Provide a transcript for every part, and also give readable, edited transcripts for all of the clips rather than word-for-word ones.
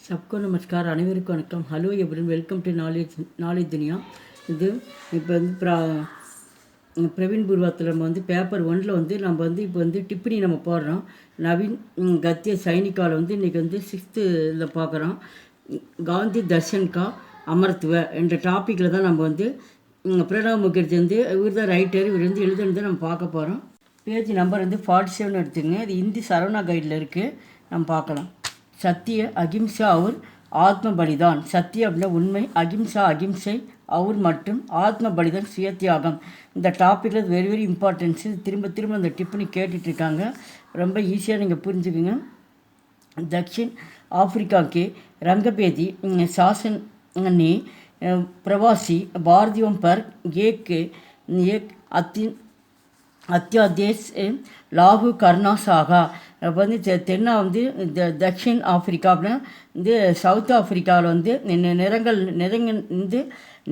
सबको नमस्कार அனைவருக்கும் வணக்கம். Hello everyone, welcome to knowledge Duniya. இது இப்போ வந்து பிரவீன் பூர்வாத்தில் நம்ம வந்து பேப்பர் 1ல் வந்து நம்ம வந்து இப்போ வந்து டிப்பனி நம்ம போடுறோம். நவீன் கத்திய சைனிக்காவில் வந்து இன்றைக்கி வந்து 6th இதில் பார்க்குறோம். காந்தி தர்ஷன்கா அமர்த்துவ என்ற டாப்பிக்கில் தான் நம்ம வந்து பிரணாப் முகர்ஜி வந்து இவர் தான் ரைட்டர், இவர் வந்து எழுதுனது நம்ம பார்க்க போகிறோம். பேஜ் நம்பர் வந்து 47 எடுத்துங்க. இது ஹிந்தி சரவணா கைடில் இருக்குது, நம்ம பார்க்கலாம். சத்திய அகிம்சா और ஆத்ம பலிதான். சத்திய அப்படின்னா உண்மை, அகிம்சா அகிம்சை, அவர் மற்றும் ஆத்ம பலிதான் சுய தியாகம். இந்த டாப்பிக்கில் வெரி வெரி இம்பார்ட்டன்ஸு. திரும்ப திரும்ப அந்த டிப்புனி கேட்டுட்ருக்காங்க, ரொம்ப ஈஸியாக நீங்கள் புரிஞ்சுக்குங்க. दक्षिण अफ्रीका के रंगभेदी शासन ने प्रवासी भारतीयों पर एक अत्यादेश लागू करना சாகா. அப்போ வந்து தென்னா வந்து தக்ஷின் ஆஃப்ரிக்கா அப்படின்னா வந்து சவுத் ஆஃப்ரிக்காவில் வந்து வந்து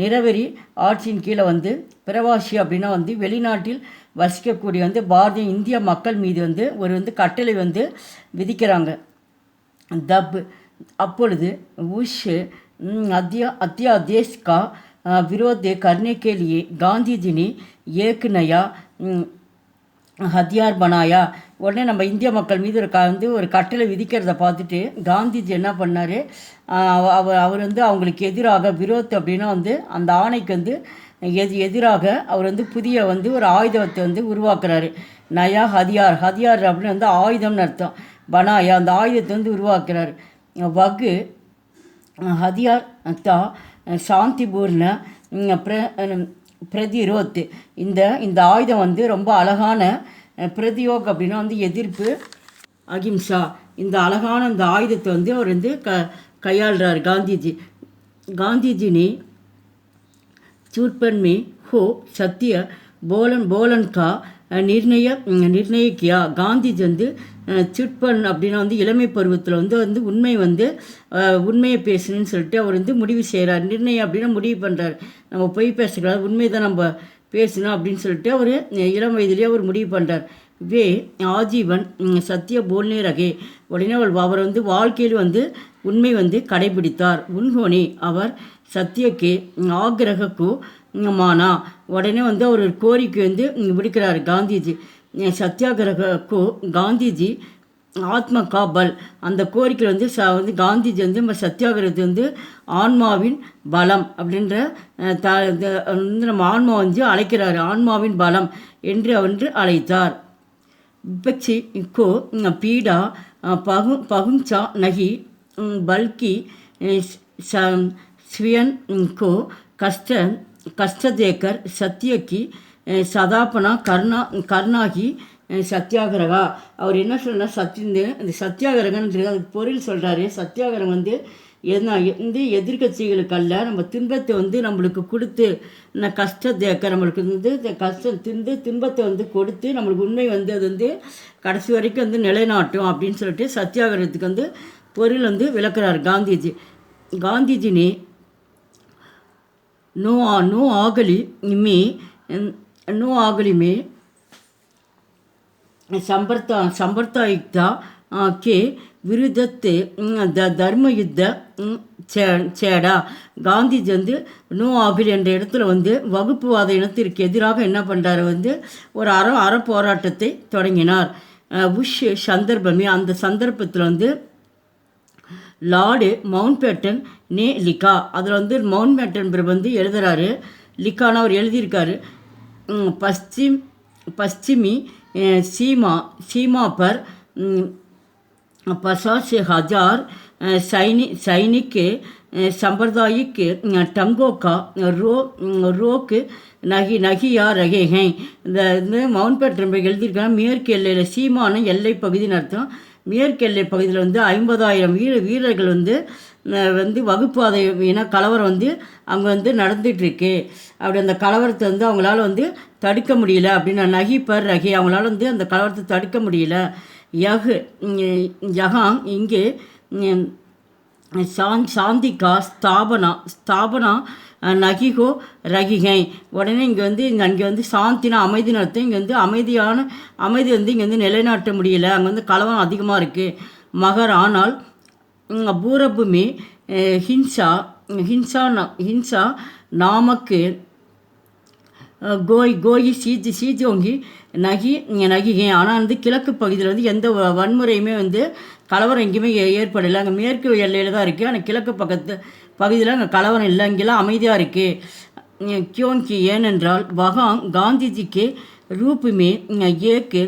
நிறவெறி ஆட்சியின் கீழே வந்து பிரவாசி அப்படின்னா வந்து வெளிநாட்டில் வசிக்கக்கூடிய வந்து பாரதிய இந்திய மக்கள் மீது வந்து ஒரு வந்து கட்டளை வந்து விதிக்கிறாங்க. தப் அப்பொழுது उस अध्यादेश का विरोध करने के लिए गांधी जी ने एक नया ஹத்தியார் பனாயா. உடனே நம்ம இந்திய மக்கள் மீது ஒரு கட்டளை விதிக்கிறத பார்த்துட்டு காந்திஜி என்ன பண்ணார், அவர் வந்து அவங்களுக்கு எதிராக விரோத் அப்படின்னா வந்து அந்த ஆணைக்கு வந்து எதிராக அவர் வந்து புதிய வந்து ஒரு ஆயுதத்தை வந்து உருவாக்குறாரு. நயா ஹதியார் அப்படின்னு வந்து ஆயுதம்னு அர்த்தம். பனாயா அந்த ஆயுதத்தை வந்து உருவாக்குறாரு. வகு ஹதியார் தா சாந்திபூர்ண பிரதிரோத். இந்த ஆயுதம் வந்து ரொம்ப அழகான பிரதியோக் அப்படின்னா வந்து எதிர்ப்பு, அகிம்சா இந்த அழகான இந்த ஆயுதத்தை வந்து அவர் வந்து கையாளுறார் காந்திஜி ने चूरपन में हो सत्य बोलन का निर्णय किया. காந்திஜி வந்து சுட்பன் அப்படின்னா வந்து இளமை பருவத்தில் வந்து உண்மையை பேசணும்னு சொல்லிட்டு அவர் வந்து முடிவு செய்கிறார். நிர்ணயம் அப்படின்னா முடிவு பண்ணுறார், நம்ம பொய் பேசக்கூடாது, உண்மை தான் நம்ம பேசணும் அப்படின்னு சொல்லிட்டு அவர் இளம் வயதிலேயே அவர் முடிவு பண்ணுறார். வே ஆஜீவன் சத்திய போல்னே ரகே. உடனே அவர் வந்து வாழ்க்கையில் வந்து உண்மை வந்து கடைபிடித்தார். உன்ஹோனே அவர் சத்தியக்கே ஆக்ரகக்கோ மானா. உடனே வந்து அவர் கோரிக்கை வந்து விடுக்கிறார் காந்திஜி. சத்தியாகிரகக்கோ காந்திஜி ஆத்ம கா பல். அந்த கோரிக்கை வந்து காந்திஜி வந்து நம்ம சத்தியாகிரகத்தை வந்து ஆன்மாவின் பலம் அப்படின்ற நம்ம ஆன்மா வந்து அழைக்கிறார், ஆன்மாவின் பலம் என்று அழைத்தார். விபக்ஷி கோ பீடா பகுஞ்சா நகி பல்கி ஸ்வியன் கோ கஷ்ட தேக்கர் சத்தியக்கி சதாபனா கர்ணாகி சத்தியாகிரகா. அவர் என்ன சொல்கிறார், இந்த சத்தியாகிரகன்றது அதுக்கு பொருள் சொல்கிறாரு. சத்தியாகிரகம் வந்து வந்து எதிர்கட்சிகளுக்கல்ல, நம்ம துன்பத்தை வந்து நம்மளுக்கு கொடுத்து கஷ்ட தேக்க நம்மளுக்கு வந்து துன்பத்தை வந்து கொடுத்து நம்மளுக்கு உண்மை வந்து அது வந்து கடைசி வரைக்கும் வந்து நிலைநாட்டும் அப்படின்னு சொல்லிட்டு சத்தியாகிரகத்துக்கு வந்து பொருள் வந்து விளக்குறார் காந்திஜி ने नो आगली में संप्रदायिकता के विरुद्ध தர்ம யுத்த சேடா. காந்திஜி வந்து நோ ஆகில் என்ற இடத்துல வந்து வகுப்புவாத இனத்திற்கு எதிராக என்ன பண்ணுறாரு, வந்து ஒரு அற போராட்டத்தை தொடங்கினார். உஷ் சந்தர்ப்பமே அந்த சந்தர்ப்பத்தில் வந்து லார்டு மவுண்ட் பேட்டன் நே லிக்கா. அதில் வந்து மவுண்ட் பேட்டன் வந்து எழுதுகிறாரு, லிக்கான அவர் எழுதியிருக்காரு. பश्चिमी सीमा पर 50,000 सैनिक सांप्रदायिक टंगों का रोक नहिया रहे हैं. இந்த மவுண்ட் பேட்டன் எழுதியிருக்காங்க. மேற்கு எல்லையில் சீமான எல்லை பகுதின்னு அர்த்தம். மேற்கு எல்லை பகுதியில் வந்து 50,000 வீரர்கள் வந்து வகுப்பாதை இன கலவரம் வந்து அங்கே வந்து நடந்துகிட்ருக்கு. அப்படி அந்த கலவரத்தை வந்து அவங்களால வந்து தடுக்க முடியல அப்படின்னா நகி பர் ரகே, அவங்களால வந்து அந்த கலவரத்தை தடுக்க முடியல. யகாங் இங்கே சாந்திகா ஸ்தாபனா நகிகோ ரகிகை. உடனே இங்கே வந்து சாந்தினா அமைதின்னு அர்த்தம். இங்கே வந்து அமைதி வந்து இங்கே வந்து நிலைநாட்ட முடியல, அங்கே வந்து கலவரம் அதிகமாக இருக்குது. மகர் ஆனால் पूरब में हिंसा हिंसा हिंसा नामक கோயி சீஜோங்கி நகிகேன். ஆனால் வந்து கிழக்கு பகுதியில் வந்து எந்த வன்முறையுமே வந்து கலவரம் எங்கேயுமே ஏற்படலை. அங்கே மேற்கு எல்லையில் தான் இருக்குது. ஆனால் கிழக்கு பகுதியில் அங்கே கலவரம் இல்லை. இங்கெல்லாம் அமைதியாக இருக்குது. கியோங்கி ஏனென்றால் வகாங் காந்திஜிக்கு ரூபுமே ஏக்கு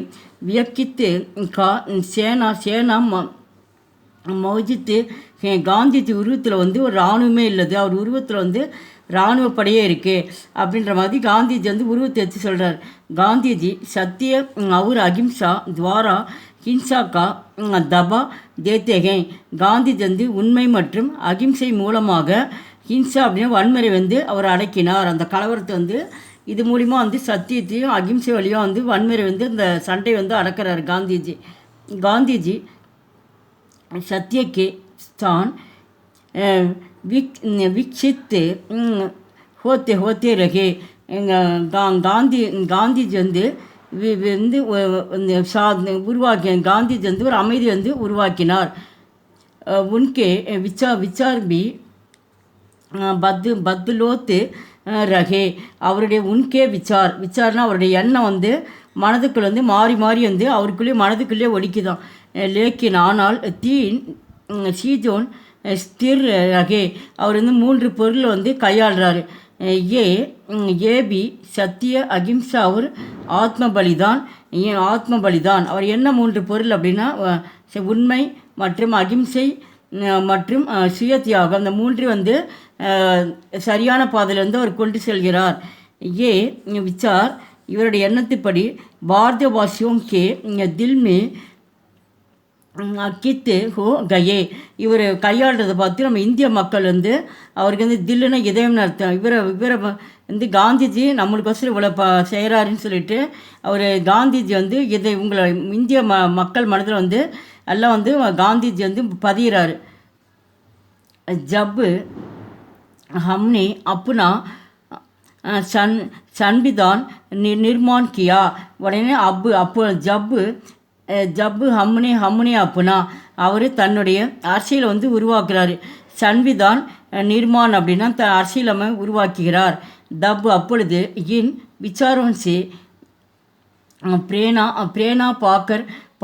வியக்கித்து கா சேனா சேனா மௌஜித்து காந்திஜி உருவத்தில் வந்து ஒரு இராணுவமே இல்லது. அவர் உருவத்தில் வந்து இராணுவப்படையே இருக்குது அப்படின்ற மாதிரி காந்திஜி வந்து உருவத்தை வச்சு சொல்கிறார். காந்திஜி சத்திய அவர் அகிம்சா துவாரா ஹிம்சாக்கா தபா தேத்தேகே. காந்திஜி வந்து உண்மை மற்றும் அகிம்சை மூலமாக ஹிம்சா அப்படின்னு வன்முறை வந்து அவர் அடக்கினார். அந்த கலவரத்தை வந்து இது மூலிமா வந்து சத்தியத்தையும் அகிம்சை வழியாக வந்து வன்முறை வந்து இந்த சண்டை வந்து அடக்கிறார் காந்திஜி. காந்திஜி सत्य के स्थान विकसित होते होते रहे. காந்திஜி வந்து உருவாக்கி காந்திஜி வந்து ஒரு அமைதி வந்து உருவாக்கினார். உன்கே விச்சார் பி பத்லோத்து ரகே. அவருடைய உன்கே விச்சார்னா அவருடைய எண்ணம் வந்து மனதுக்குள்ள வந்து மாறி மாறி வந்து அவருக்குள்ளேயே மனதுக்குள்ளேயே ஒலிக்குதான். லேக்கின் ஆனால் தீன் சீஜோன் ஸ்திர் ரகே. அவர் வந்து 3 பொருள் வந்து கையாளுறாரு. ஏபி சத்திய அகிம்சா அவர் ஆத்ம பலிதான். அவர் என்ன 3 பொருள் அப்படின்னா உண்மை மற்றும் அகிம்சை மற்றும் சுய தியாகம். அந்த 3 வந்து சரியான பாதையில் வந்து அவர் கொண்டு செல்கிறார். விச்சார் இவருடைய எண்ணத்துப்படி பாரதவாசியோம் கே தில்மே கித்து ஹோ கயே. இவர் கையாளுறதை பார்த்து நம்ம இந்திய மக்கள் வந்து அவருக்கு வந்து தில்லுன்னா இதயம்னு அர்த்தம். இவரை வந்து காந்திஜி நம்மளுக்கோசரம் இவ்வளோ செய்கிறாருன்னு சொல்லிட்டு அவர் காந்திஜி வந்து இதை உங்களை இந்திய மக்கள் மனதில் வந்து எல்லாம் வந்து காந்திஜி வந்து பதிகிறாரு. ஜப்பு ஹம்னே அப்புனா சன்விதான் நிர்மான் கியா. உடனே ஜப்பு ஹம்னே அப்புனா அவர் தன்னுடைய அரசியலை வந்து உருவாக்குறாரு. சன்விதான் நிர்மான் அப்படின்னா அரசியலமை உருவாக்குகிறார். அப்பொழுது இன் விசாரோன்சி பிரேனா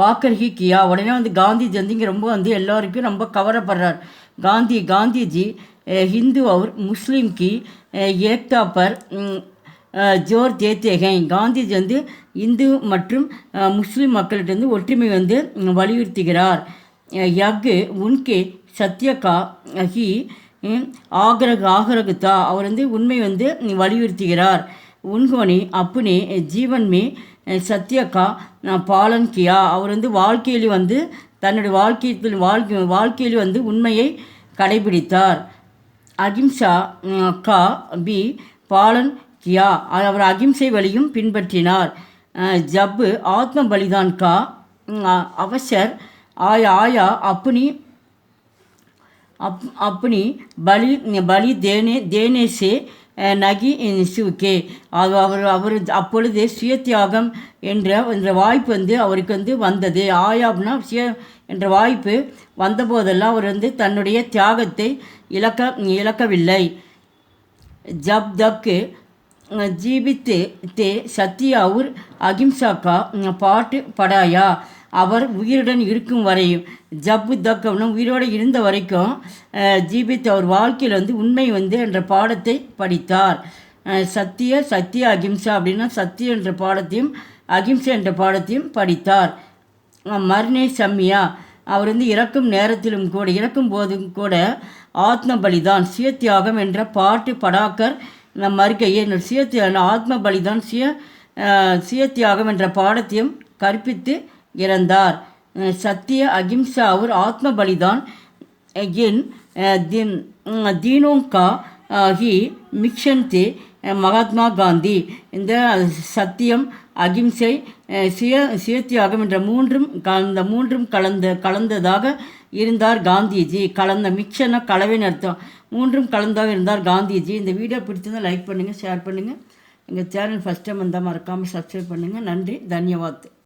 பாக்கர் ஹி கியா. உடனே வந்து காந்திஜி வந்து இங்கே ரொம்ப வந்து எல்லோருக்கும் ரொம்ப கவரப்படுறார். காந்திஜி ஹிந்து அவர் முஸ்லீம் கி ஏக்தா பர் ஜோர் தேத்தேகை. காந்திஜி வந்து இந்து மற்றும் முஸ்லீம் மக்கள்கிட்ட வந்து ஒற்றுமை வந்து வலியுறுத்துகிறார். உன்கே சத்யகா ஹி ஆகரகுதா. அவர் வந்து உண்மை வந்து வலியுறுத்துகிறார். உன்கோனி அப்புனே ஜீவன் மே சத்யகா பாலன் கியா. அவர் வந்து வாழ்க்கையில் வந்து தன்னுடைய வாழ்க்கையில் வந்து உண்மையை கடைபிடித்தார். அகிம்சா கா பி பாலன் கியா. அவர் அகிம்சை வழியும் பின்பற்றினார். ஜப்பு ஆத்ம பலிதான் கா அவசர் ஆயா अपनी பலி தேனே சே நகி சிவுக்கே. அவர் அப்பொழுது சுயத்தியாகம் என்ற வாய்ப்பு வந்து அவருக்கு வந்து வந்தது. ஆயா அப்படின்னா என்ற வாய்ப்பு வந்தபோதெல்லாம் அவர் வந்து தன்னுடைய தியாகத்தை இழக்கவில்லை. ஜப் தக்கு ஜீவித்து தே சத்திய அவர் அகிம்சாக்கா பாட்டு படாயா. அவர் உயிருடன் இருக்கும் வரையும் ஜப்பு தக் அப்படின்னா உயிரோடு இருந்த வரைக்கும் ஜீவித் அவர் வாழ்க்கையில் வந்து உண்மை வந்து என்ற பாடத்தை படித்தார். சத்திய அகிம்சா அப்படின்னா சத்திய என்ற பாடத்தையும் அகிம்சை என்ற பாடத்தையும் படித்தார். மர்னே சம்யா. அவர் வந்து இறக்கும் போதும் கூட ஆத்ம பலிதான் சுயத்தியாகம் என்ற பாட்டு படாக்கர் மறுக்கையே ஆத்ம பலிதான் சுயத்தியாகம் என்ற பாடத்தையும் கற்பித்து இறந்தார். சத்திய அகிம்சா அவர் ஆத்ம பலிதான் என் தீனோங்கா ஹி மிக்ஷன்தே மகாத்மா காந்தி. இந்த சத்தியம் அகிம்சை சுயத்தியாகம் என்ற மூன்றும் கலந்ததாக இருந்தார் காந்திஜி. மிக்சன்னா கலவைன்னு அர்த்தம். மூன்றும் கலந்தாக இருந்தார் காந்திஜி. இந்த வீடியோ பிடிச்சிருந்தால் லைக் பண்ணுங்கள், ஷேர் பண்ணுங்கள். எங்கள் சேனல் ஃபஸ்ட் டைம் வந்தால் மறக்காமல் சப்ஸ்கிரைப் பண்ணுங்கள். நன்றி, தன்யவாத்.